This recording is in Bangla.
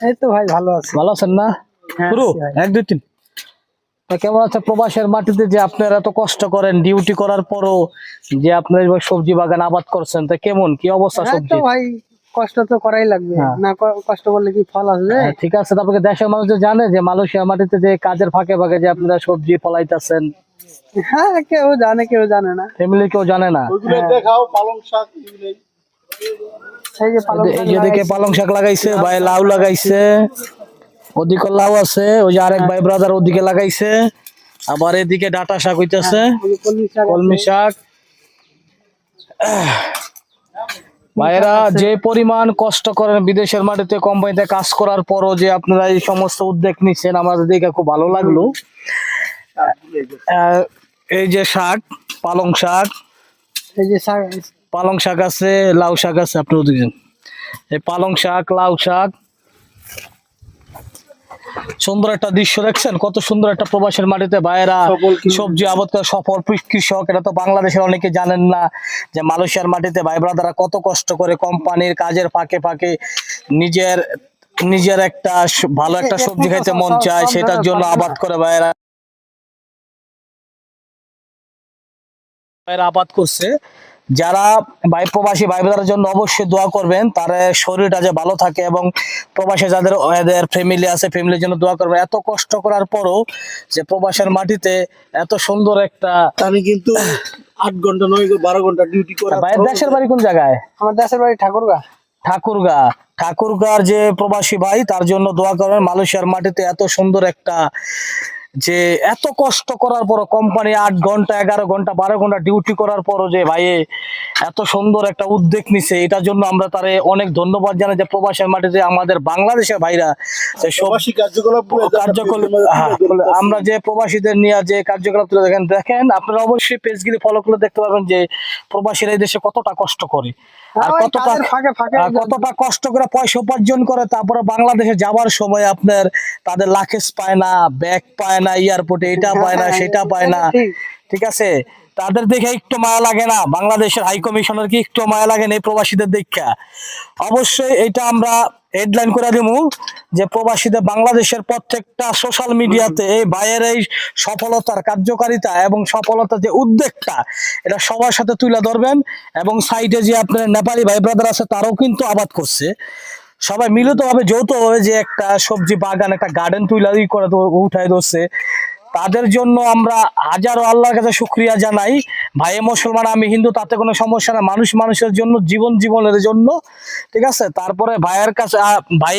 এই তো ভাই ভালো আছি। ভালো আছেন না? হ্যাঁ, শুরু আছি ভাই। 1 2 3। তো কেমন আছে প্রবাসের মাটিতে যে আপনারা এত কষ্ট করেন ডিউটি করার পরও যে আপনারা এইভাবে সবজি বাগান আবাদ করছেন, তা কেমন কি অবস্থা হ্যাঁ তো সবজির? ভাই, কষ্ট তো করাই লাগবে, হ্যাঁ। না কষ্ট করলে কি ফল আসবে? হ্যাঁ, ঠিক আছে। তারপরে দেশের মানুষ যে জানে যে মালয়েশিয়া মাটিতে যে কাজের ফাঁকে ফাঁকে যে আপনারা সবজি ফলাইতেছেন, হ্যাঁ, কেউ জানে কেউ জানে না। ফ্যামিলি কেউ জানে না। দেখাও পালং শাক এগুলোই। সেই যে পালং শাক এই যে দেখে লাগাইছি। পালং শাক লাগাইছে ভাই, লাউ লাগাইছে, ওদিকে লাউ আছে, ওই যে আরেক ভাই ব্রাদার ওদিকে লাগাইছে, আবার এদিকে ডাটা শাক হইতেছে, ওই যে কলমি শাক কলমি আছে। শাক। ভাইয়েরা যে পরিমাণ কষ্ট করেন বিদেশের মাটিতে কোম্পানিতে কাজ করার পরও যে আপনারা এই সমস্ত উদ্যোগ নিচ্ছেন, আমাদের দেখে খুব ভালো লাগলো। এই যে শাক, পালং শাক, এই যে শাক, পালং শাক আছে, লাউ শাক আছে, আপনি ওদিকে এই পালং শাক, লাউ শাক। সুন্দর একটা দৃশ্য দেখছেন, কত সুন্দর একটা প্রবাসের মাটিতে ভাইয়েরা সবজি আবাদ করে সফল কৃষক। এটা তো বাংলাদেশের অনেকে জানেন না যে মালয়েশিয়ার মাটিতে ভাই ব্রাদাররা কত কষ্ট করে কোম্পানির কাজের ফাঁকে ফাঁকে নিজের নিজের একটা ভালো একটা সবজি খাইতে মন চায়, সেটার জন্য আবাদ করে ভাইয়েরা আবাদ করছে। যারা ভাই প্রবাসী ভাই বোনেদের জন্য অবশ্যই দোয়া করবেন, তার শরীরটা যে ভালো থাকে, এবং প্রবাসী যাদের এদের ফ্যামিলি আছে ফ্যামিলির জন্য দোয়া করবেন। এত কষ্ট করার পরও যে প্রবাসের মাটিতে এত সুন্দর একটা, আমি কিন্তু 8 ঘন্টা 9 12 ঘন্টা ডিউটি করা। ভাইয়ের দেশের বাড়ি কোন জায়গায়? আমার দেশের বাড়ি ঠাকুরগা। ঠাকুরগাঁর যে প্রবাসী ভাই, তার জন্য দোয়া করবেন। মালয়েশিয়ার মাটিতে এত সুন্দর একটা, যে এত কষ্ট করার পর কোম্পানি 8 ঘন্টা 11 ঘন্টা 12 ঘন্টা ডিউটি করার পরও যে ভাই এত সুন্দর একটা উদ্যোগ নিছে, এটার জন্য আমরা তারে অনেক ধন্যবাদ জানাই। যে প্রবাসের মাটিতে আমাদের বাংলাদেশের ভাইরা যে প্রবাসী কার্যকলাপ আমরা যে প্রবাসীদের নিয়ে যে কার্যকলাপ তুলে দেখেন আপনারা অবশ্যই পেজগুলি ফলো করে দেখতে পারবেন যে প্রবাসীরা এই দেশে কতটা কষ্ট করে, আর ওই কাজের ফাঁকে ফাঁকে কতটা কষ্ট করে পয়সা উপার্জন করে। তারপরে বাংলাদেশে যাবার সময় আপনার তাদের লাকেজ পায় না, ব্যাগ পায় না, এয়ারপোর্টে এটা পায় না সেটা পায় না, ঠিক। ঠিক আছে? তাদের দেখে একটু মায়া লাগে না? বাংলাদেশের হাই কমিশনার কি একটু মায়া লাগে না এই প্রবাসীদের দেখা? অবশ্যই এটা আমরা হেডলাইন করে দিব যে প্রবাসীদের বাংলাদেশের প্রত্যেকটা সোশ্যাল মিডিয়াতে এই ভাইয়ের এই সফলতার কার্যকারিতা এবং সফলতার যে উদ্যোগটা, এটা সবার সাথে তুলে ধরবেন। এবং সাইডে যে আপনার নেপালি ভাই ব্রাদার আছে, তারাও কিন্তু আবাদ করছে। সবাই মিলিতভাবে যৌথভাবে যে একটা সবজি বাগান, একটা গার্ডেন তুলে করে উঠাই ধরছে, তাদের জন্য আমরা হাজারো আল্লাহর কাছে শুকরিয়া জানাই। ভাই মুসলমান আমি হিন্দু, তাতে কোনো সমস্যা না। মানুষ মানুষের জন্য, জীবনের জন্য, ঠিক আছে? তারপরে ভাইয়ের কাছে ভাই